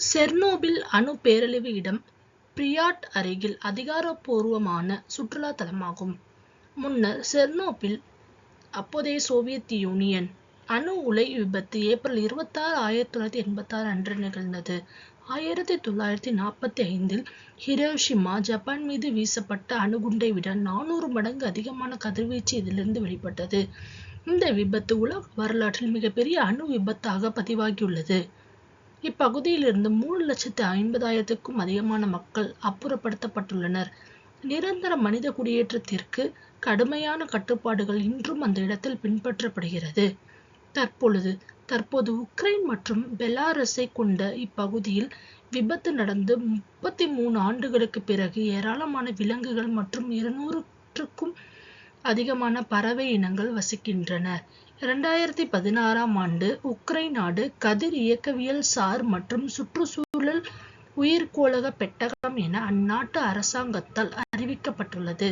Chernobyl அணு பேரழிவு இடம் பிரியாட் அருகில் அதிகாரப்பூர்வமான சுற்றுலா தலமாகும். முன்னர் செர்னோபில், அப்போதைய சோவியத் யூனியன், அணு உலை விபத்து ஏப்ரல் 26, 1986 அன்று நிகழ்ந்தது. 1945 ஹிரோஷிமா, ஜப்பான் மீது வீசப்பட்ட அணுகுண்டை விட 400 மடங்கு அதிகமான கதிர்வீச்சு இதிலிருந்து வெளிப்பட்டது. இந்த விபத்து உலக வரலாற்றில் மிகப்பெரிய அணு விபத்தாக பதிவாகியுள்ளது. இப்பகுதியிலிருந்து 3,50,000க்கும் அதிகமான மக்கள் அப்புறப்படுத்தப்பட்டுள்ளனர். நிரந்தர மனித குடியேற்றத்திற்கு கடுமையான கட்டுப்பாடுகள் இன்றும் அந்த இடத்தில் பின்பற்றப்படுகிறது. தற்போது உக்ரைன் மற்றும் பெலாரஸை கொண்ட இப்பகுதியில் விபத்து நடந்து 33 ஆண்டுகளுக்கு பிறகு ஏராளமான விலங்குகள் மற்றும் 200க்கும் அதிகமான பறவை இனங்கள் வசிக்கின்றன. 2016ஆம் ஆண்டு உக்ரைன் நாடு கதிர் இயக்கவியல் சார் மற்றும் சுற்றுச்சூழல் உயிர்க்கோள பெட்டகம் என அந்நாட்டு அரசாங்கத்தால் அறிவிக்கப்பட்டுள்ளது.